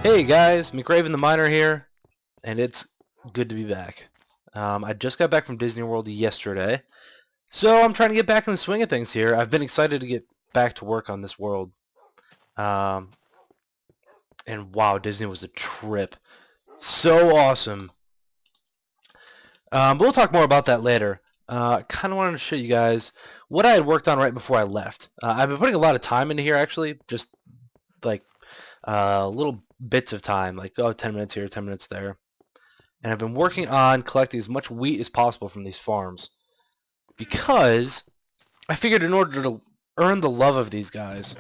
Hey guys, McRaventheMiner here, and it's good to be back. I just got back from Disney World yesterday, so I'm trying to get back in the swing of things here. I've been excited to get back to work on this world. And wow, Disney was a trip. So awesome. But we'll talk more about that later. I kind of wanted to show you guys what I had worked on right before I left. I've been putting a lot of time into here, actually, just like little bits of time, like 10 minutes here, 10 minutes there. And I've been working on collecting as much wheat as possible from these farms, because I figured in order to earn the love of these guys,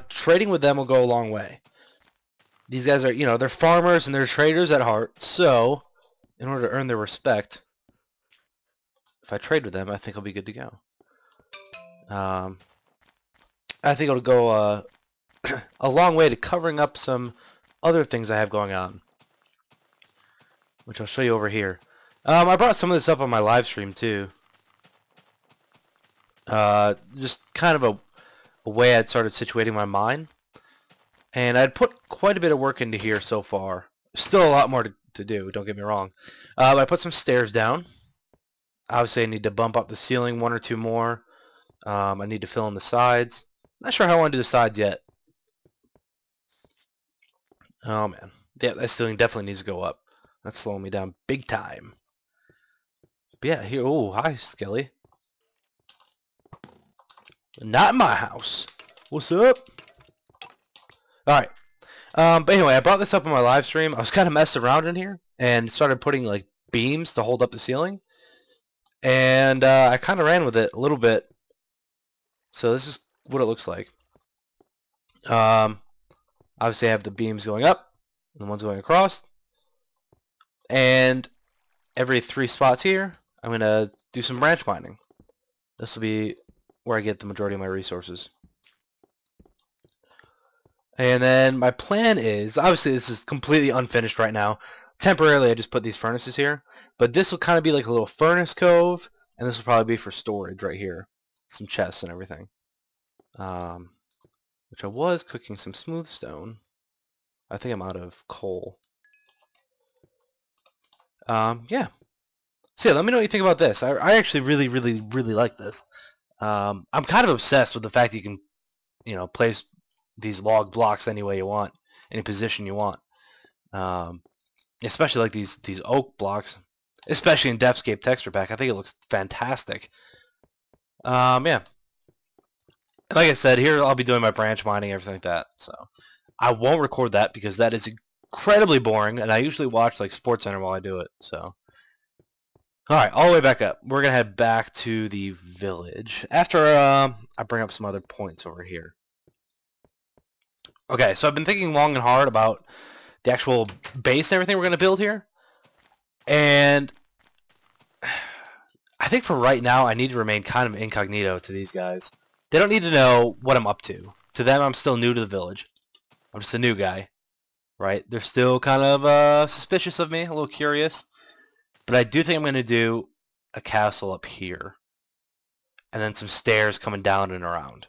trading with them will go a long way. These guys are, they're farmers and they're traders at heart, so in order to earn their respect, if I trade with them, I think I'll be good to go. I think it'll go a long way to covering up some other things I have going on, which I'll show you over here. I brought some of this up on my live stream too. Just kind of a way I'd started situating my mind, and I'd put quite a bit of work into here so far. Still a lot more to do, don't get me wrong. I put some stairs down. Obviously I need to bump up the ceiling one or two more. I need to fill in the sides. Not sure how I want to do the sides yet. Oh man, yeah, that ceiling definitely needs to go up. That's slowing me down big time. But yeah, here. Oh, hi, Skelly. Not in my house. What's up? All right. But anyway, I brought this up on my live stream. I was kind of messing around in here and started putting like beams to hold up the ceiling, and I kind of ran with it a little bit. So this is what it looks like. Obviously I have the beams going up and the ones going across, and every 3 spots here I'm going to do some branch mining. This will be where I get the majority of my resources. And then my plan is, obviously this is completely unfinished right now. Temporarily I just put these furnaces here, but this will kind of be like a little furnace cove, and this will probably be for storage right here. Some chests and everything. Which I was cooking some smooth stone. I think I'm out of coal. Yeah. So yeah, let me know what you think about this. I actually really like this. I'm kind of obsessed with the fact that you can, place these log blocks any way you want, any position you want. Especially like these oak blocks, especially in Defscape texture pack. I think it looks fantastic. Yeah. Like I said, here I'll be doing my branch mining, everything like that. So I won't record that because that is incredibly boring, and I usually watch like SportsCenter while I do it. So, all right, all the way back up. We're gonna head back to the village after I bring up some other points over here. Okay, so I've been thinking long and hard about the actual base and everything we're gonna build here, and I think for right now I need to remain kind of incognito to these guys. They don't need to know what I'm up to. To them, I'm still new to the village. I'm just a new guy, right? They're still kind of suspicious of me, a little curious. But I do think I'm going to do a castle up here, and then some stairs coming down and around.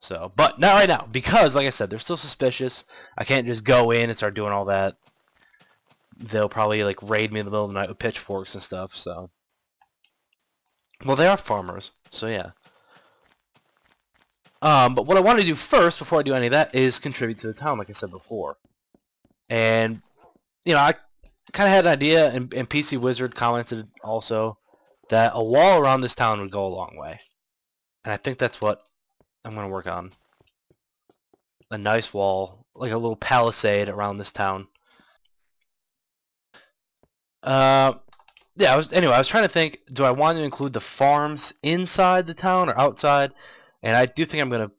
So, but not right now, because, like I said, they're still suspicious. I can't just go in and start doing all that. They'll probably, like, raid me in the middle of the night with pitchforks and stuff, so. Well, they are farmers, so yeah. But what I want to do first, before I do any of that, is contribute to the town, like I said before. And, I kind of had an idea, and PC Wizard commented also, that a wall around this town would go a long way. And I think that's what I'm going to work on. A nice wall, like a little palisade around this town. Yeah, I was trying to think, do I want to include the farms inside the town or outside? And I do think I'm going to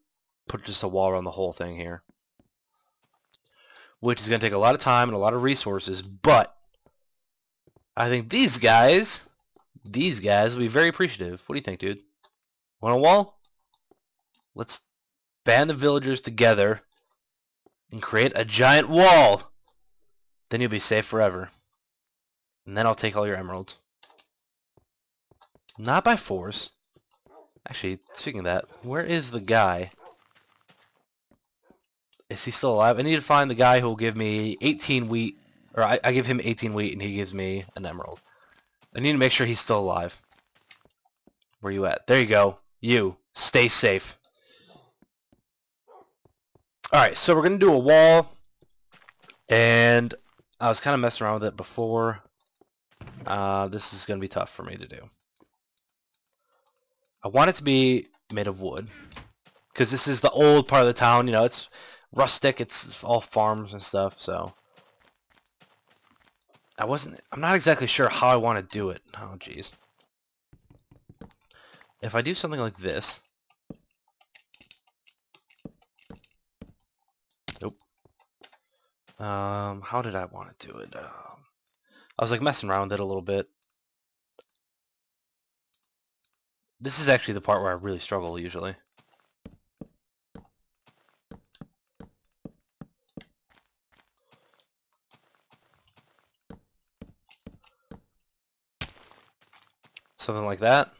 put just a wall around the whole thing here, which is going to take a lot of time and a lot of resources, but I think these guys will be very appreciative. What do you think, dude? Want a wall? Let's band the villagers together and create a giant wall. Then you'll be safe forever. And then I'll take all your emeralds. Not by force. Actually, speaking of that, where is the guy Is he still alive? I need to find the guy who will give me 18 wheat, or I give him 18 wheat and he gives me an emerald. I need to make sure he's still alive. Where you at? There you go. You. Stay safe. Alright, so we're going to do a wall. And I was kind of messing around with it before. This is going to be tough for me to do. I want it to be made of wood. Because this is the old part of the town. You know, it's rustic. It's all farms and stuff. So I'm not exactly sure how I want to do it. Oh, jeez. If I do something like this. Nope. How did I want to do it? I was like messing around with it a little bit. This is actually the part where I really struggle usually. Something like that.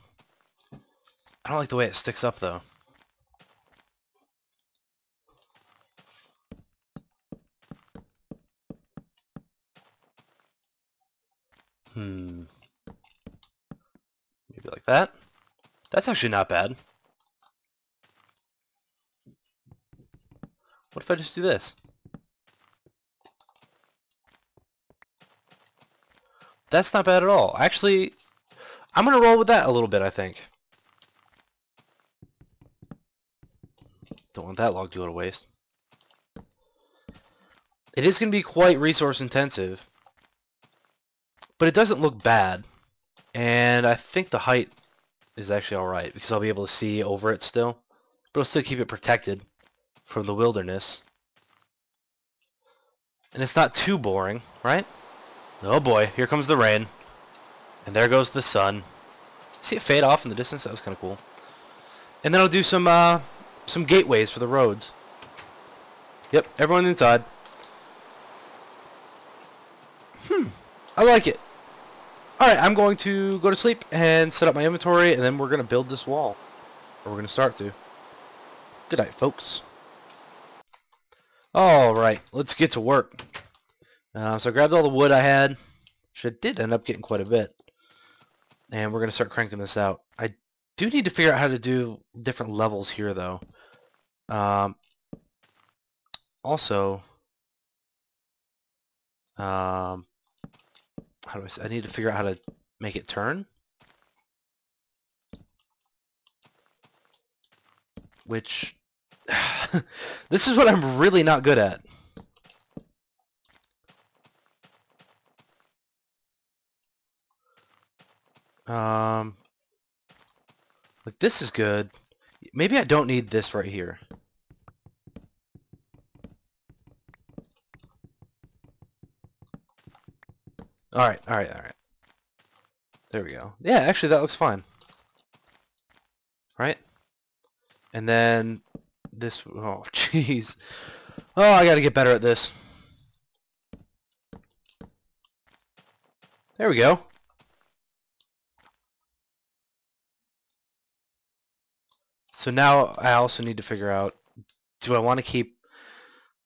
I don't like the way it sticks up though. Maybe like that. That's actually not bad. What if I just do this? That's not bad at all. Actually, I'm going to roll with that a little bit, I think. Don't want that log to go to waste. It is going to be quite resource intensive. But it doesn't look bad. And I think the height is actually alright, because I'll be able to see over it still. But it'll still keep it protected from the wilderness. And it's not too boring, right? Oh boy, here comes the rain. And there goes the sun. See it fade off in the distance? That was kind of cool. And then I'll do some gateways for the roads. Yep, everyone's inside. I like it. Alright, I'm going to go to sleep and set up my inventory, and then we're going to build this wall. Or we're going to start to. Good night, folks. Alright, let's get to work. So I grabbed all the wood I had, which I did end up getting quite a bit. And we're going to start cranking this out. I do need to figure out how to do different levels here, though. Also, how do I say? I need to figure out how to make it turn. Which, this is what I'm really not good at. Like this is good. Maybe I don't need this right here. Alright. There we go. Yeah, actually that looks fine. Right? And then this, oh jeez. Oh, I gotta get better at this. There we go. So now I also need to figure out, do I want to keep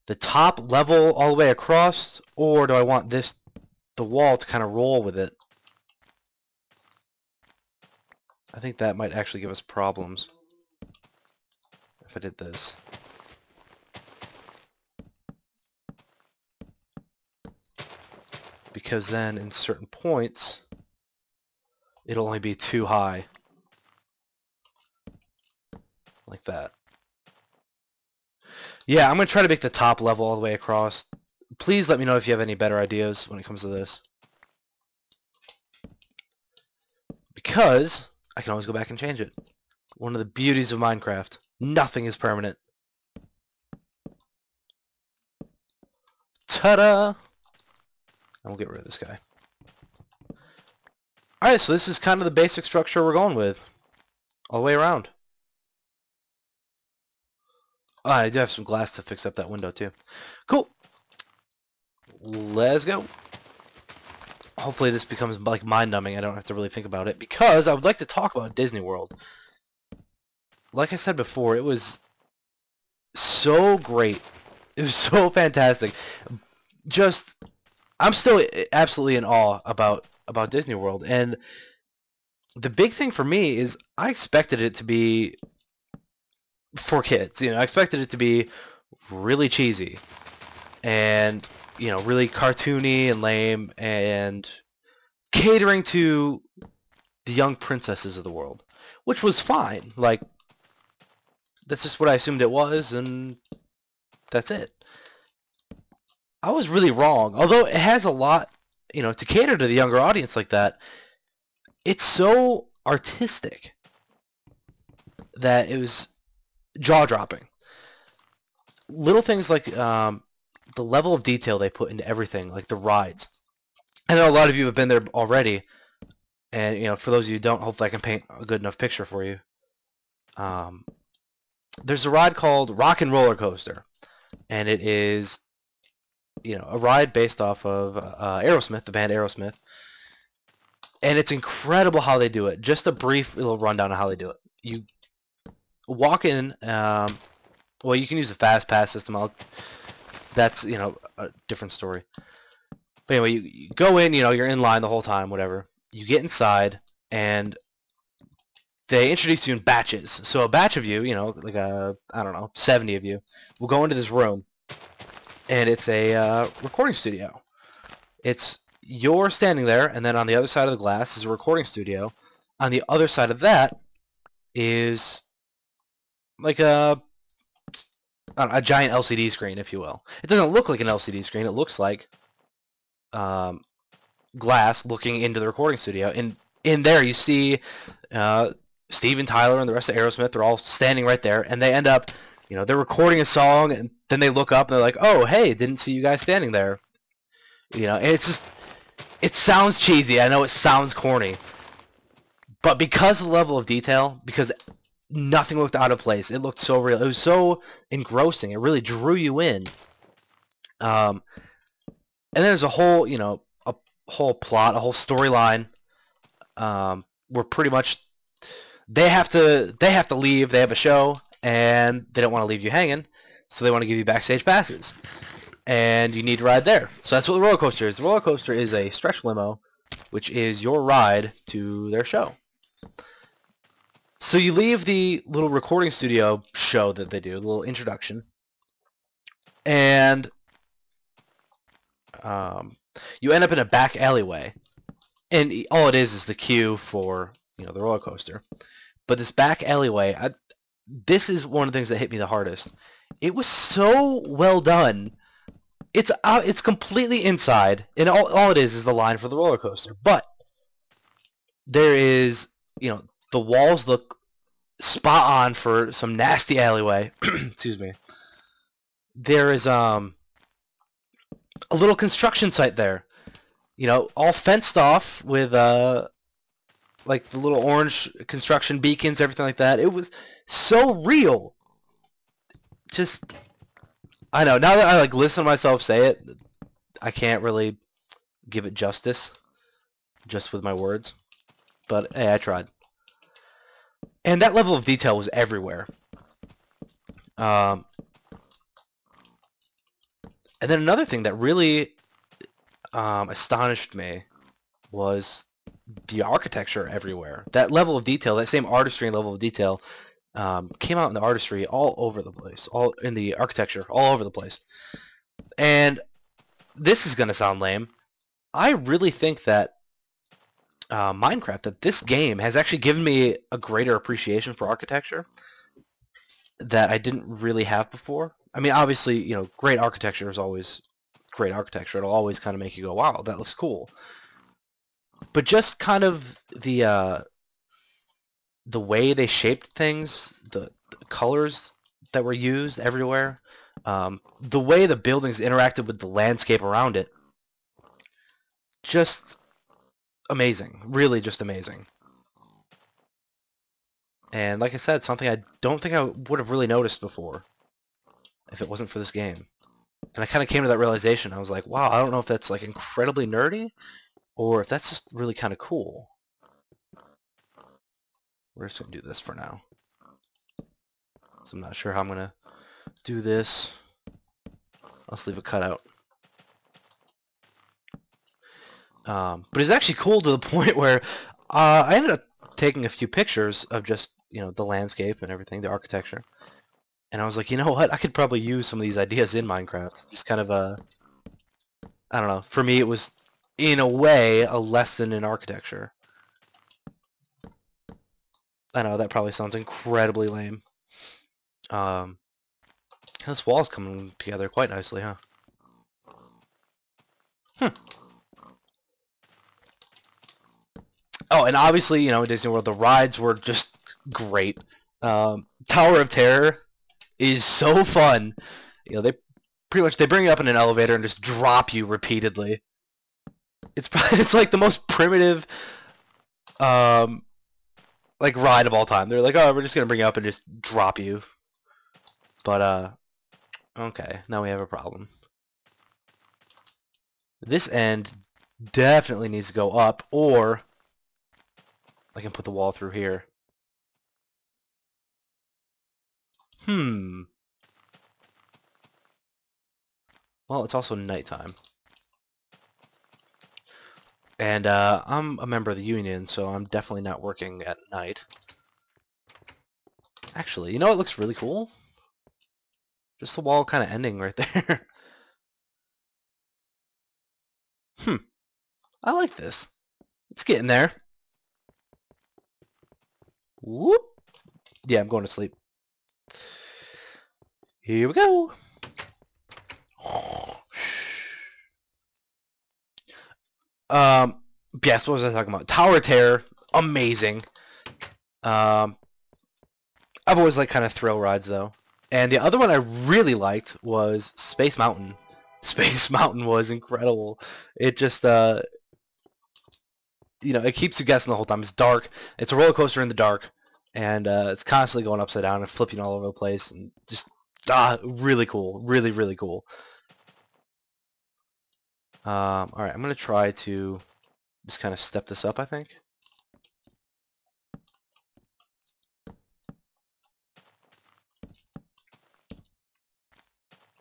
the top level all the way across, or do I want the wall to kind of roll with it? I think that might actually give us problems if I did this. Because then in certain points, it'll only be too high. Like that. Yeah, I'm going to try to make the top level all the way across. Please let me know if you have any better ideas when it comes to this. Because I can always go back and change it. One of the beauties of Minecraft. Nothing is permanent. Ta-da! And we'll get rid of this guy. Alright, so this is kind of the basic structure we're going with. All the way around. Oh, I do have some glass to fix up that window too. Cool. Let's go. Hopefully this becomes like mind-numbing. I don't have to really think about it, because I would like to talk about Disney World. Like I said before, it was so great It was so fantastic. Just, I'm still absolutely in awe about Disney World, and the big thing for me is I expected it to be for kids. You know, I expected it to be really cheesy and, you know, really cartoony and lame and catering to the young princesses of the world, which was fine. Like, that's just what I assumed it was, and that's it. I was really wrong. Although it has a lot, you know, to cater to the younger audience like that, it's so artistic that it was jaw-dropping. Little things like the level of detail they put into everything, like the rides. I know a lot of you have been there already, and you know, for those of you who don't, hopefully I can paint a good enough picture for you. There's a ride called Rock and Roller Coaster, and it is, you know, a ride based off of Aerosmith, the band Aerosmith, and it's incredible how they do it. Just a brief little rundown of how they do it. You walk in. Well, you can use the fast pass system. That's, you know, a different story. But anyway, you go in, you know, you're in line the whole time, whatever. You get inside, and they introduce you in batches. So a batch of you, you know, like I don't know, 70 of you, will go into this room, and it's a recording studio. You're standing there, and then on the other side of the glass is a recording studio. On the other side of that is like a giant LCD screen, if you will. It doesn't look like an LCD screen. It looks like glass looking into the recording studio. And in there you see Steven Tyler and the rest of Aerosmith. They're all standing right there, and they end up, you know, they're recording a song, and then they look up and they're like, "Oh, hey, didn't see you guys standing there." You know, and it's just, it sounds cheesy. I know it sounds corny, but because of the level of detail, because nothing looked out of place. It looked so real. It was so engrossing. It really drew you in. And then there's a whole, you know, a whole plot, a whole storyline, where pretty much they have to leave. They have a show, and they don't want to leave you hanging, so they want to give you backstage passes, and you need to ride there. So that's what the roller coaster is. The roller coaster is a stretch limo, which is your ride to their show. So you leave the little recording studio show that they do, the little introduction, and you end up in a back alleyway, and all it is the queue for, you know, the roller coaster. But this back alleyway, this is one of the things that hit me the hardest. It was so well done. It's completely inside, and all it is the line for the roller coaster. But there is, you know, the walls look spot on for some nasty alleyway. Excuse me. There is a little construction site there, you know, all fenced off with like the little orange construction beacons, everything like that. It was so real. Just, I know, now that I like listen to myself say it, I can't really give it justice just with my words, but hey, I tried. And that level of detail was everywhere. And then another thing that really astonished me was the architecture everywhere. That level of detail, that same artistry and level of detail, came out in the artistry all over the place, all in the architecture, all over the place. And this is going to sound lame. I really think that Minecraft, that this game has actually given me a greater appreciation for architecture that I didn't really have before. I mean, obviously, you know, great architecture is always great architecture. It'll always kind of make you go, wow, that looks cool. But just kind of the way they shaped things, the colors that were used everywhere, the way the buildings interacted with the landscape around it, just amazing. Really just amazing. And like I said, something I don't think I would have really noticed before if it wasn't for this game. And I kind of came to that realization. I was like, wow, I don't know if that's like incredibly nerdy or if that's just really kind of cool. We're just going to do this for now. So I'm not sure how I'm going to do this. I'll just leave it cut out. But it's actually cool to the point where I ended up taking a few pictures of just, you know, the landscape and everything, the architecture. And I was like, you know what? I could probably use some of these ideas in Minecraft. Just kind of I don't know. For me, it was, in a way, a lesson in architecture. I know, that probably sounds incredibly lame. This wall's coming together quite nicely, huh? Oh, and obviously, you know, in Disney World, the rides were just great. Tower of Terror is so fun. You know, they pretty much, they bring you up in an elevator and just drop you repeatedly. It's probably, it's like the most primitive like ride of all time. They're like, oh, we're just gonna bring you up and just drop you. But okay, now we have a problem. This end definitely needs to go up, or I can put the wall through here. Well, it's also nighttime. And I'm a member of the union, so I'm definitely not working at night. Actually, you know what looks really cool? Just the wall kind of ending right there. I like this. It's getting there. Whoop. Yeah, I'm going to sleep. Here we go. Yes, what was I talking about? Tower of Terror, amazing. I've always liked kind of thrill rides though. And the other one I really liked was Space Mountain. Space Mountain was incredible. It just you know, it keeps you guessing the whole time. It's dark. It's a roller coaster in the dark, and it's constantly going upside down and flipping all over the place, and just really cool. Really, really cool. All right, I'm gonna try to just kind of step this up, I think.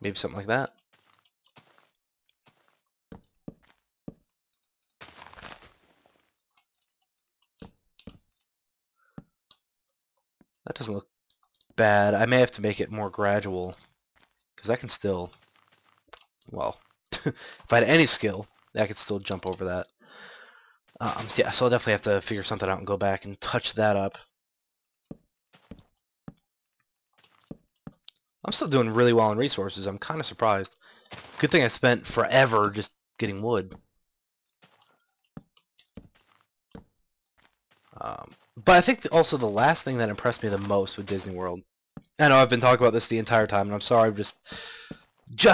Maybe something like that. That doesn't look bad. I may have to make it more gradual, because I can still, well, if I had any skill, I could still jump over that. Yeah, so I'll definitely have to figure something out and go back and touch that up. I'm still doing really well on resources. I'm kind of surprised. Good thing I spent forever just getting wood. But I think also the last thing that impressed me the most with Disney World, I know I've been talking about this the entire time, and I'm sorry, I've just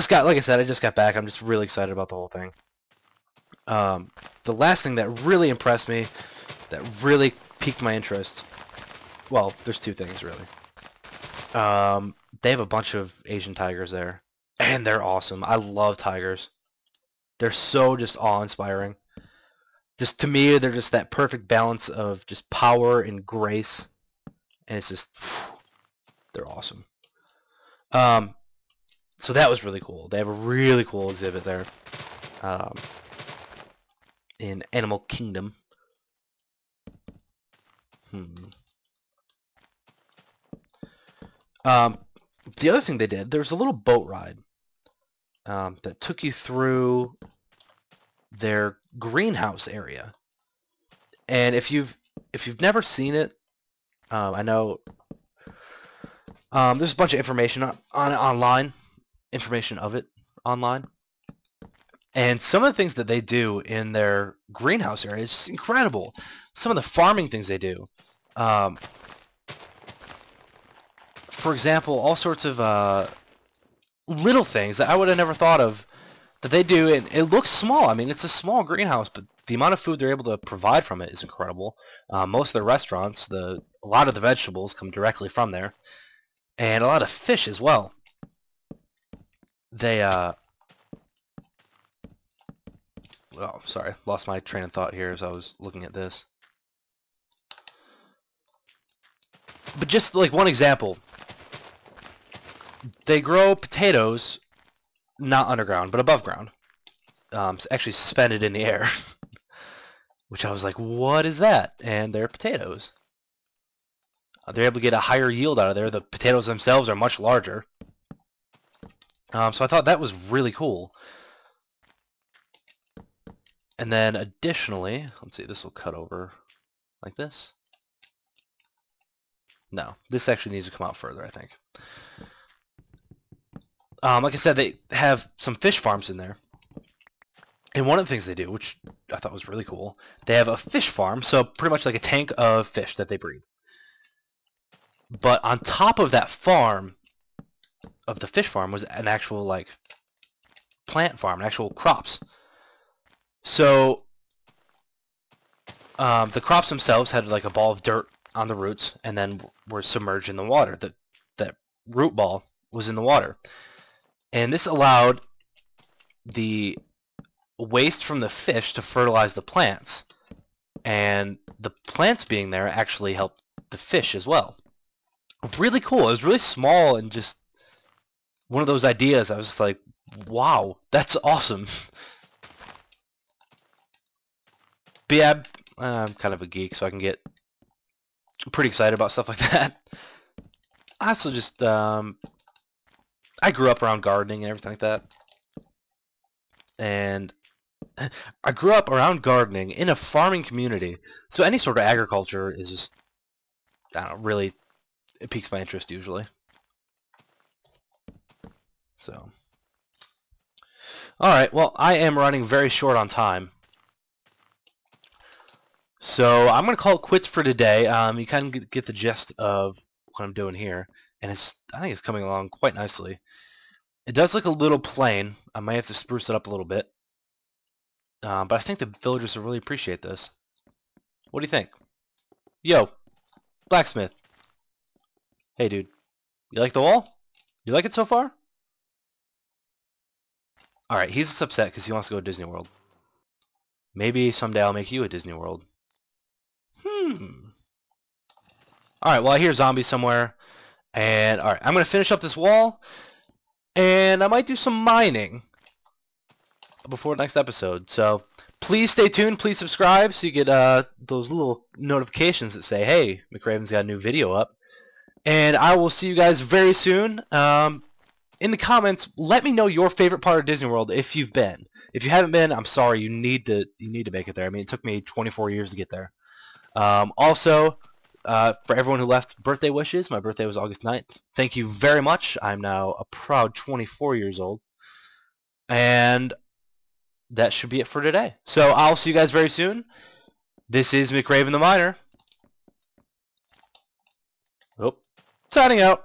got, like I said, I just got back. I'm just really excited about the whole thing. The last thing that really impressed me, that really piqued my interest, well, there's two things really. They have a bunch of Asian tigers there, and they're awesome. I love tigers. They're so just awe-inspiring. Just to me, they're just that perfect balance of just power and grace, and it's just, they're awesome. So that was really cool. They have a really cool exhibit there, in Animal Kingdom. The other thing they did, there's a little boat ride that took you through their greenhouse area. And if you've never seen it, I know there's a bunch of information on it online, information of it online. And some of the things that they do in their greenhouse area is just incredible. Some of the farming things they do. For example, all sorts of little things that I would have never thought of that they do, and it looks small. I mean, it's a small greenhouse, but the amount of food they're able to provide from it is incredible. Most of their restaurants, a lot of the vegetables come directly from there, and a lot of fish as well. They oh, sorry, lost my train of thought here as I was looking at this. But just like one example, they grow potatoes not underground, but above ground. Actually suspended in the air. Which I was like, what is that? And they're potatoes. They're able to get a higher yield out of there. The potatoes themselves are much larger. So I thought that was really cool. And then additionally, let's see, this will cut over like this. No, this actually needs to come out further, I think. Like I said, they have some fish farms in there. And one of the things they do, which I thought was really cool, they have a fish farm, so pretty much like a tank of fish that they breed. But on top of that farm, of the fish farm, was an actual like plant farm, actual crops. So the crops themselves had like a ball of dirt on the roots, and then were submerged in the water. That root ball was in the water, and this allowed the waste from the fish to fertilize the plants, and the plants being there actually helped the fish as well. Really cool. It was really small and just one of those ideas. I was just like, wow, that's awesome. But yeah, I'm kind of a geek, so I can get pretty excited about stuff like that. I also just I grew up around gardening and everything like that, and I grew up around gardening in a farming community, so any sort of agriculture is just, I don't know, really, it piques my interest usually. So, alright, well, I am running very short on time, so I'm going to call it quits for today. You kind of get the gist of what I'm doing here, and I think it's coming along quite nicely. It does look a little plain. I might have to spruce it up a little bit. But I think the villagers will really appreciate this. What do you think? Yo, blacksmith. Hey, dude. You like the wall? You like it so far? Alright, he's just upset because he wants to go to Disney World. Maybe someday I'll make you a Disney World. Alright, well, I hear zombies somewhere. And, alright, I'm going to finish up this wall. And I might do some mining before the next episode. So please stay tuned, please subscribe so you get those little notifications that say, hey, McRaven's got a new video up. And I will see you guys very soon. In the comments, let me know your favorite part of Disney World if you've been. If you haven't been, I'm sorry, you need to make it there. I mean, it took me 24 years to get there. Also, for everyone who left birthday wishes, my birthday was August 9th. Thank you very much. I'm now a proud 24 years old. And that should be it for today. So I'll see you guys very soon. This is McRaven the Miner. Oh, signing out.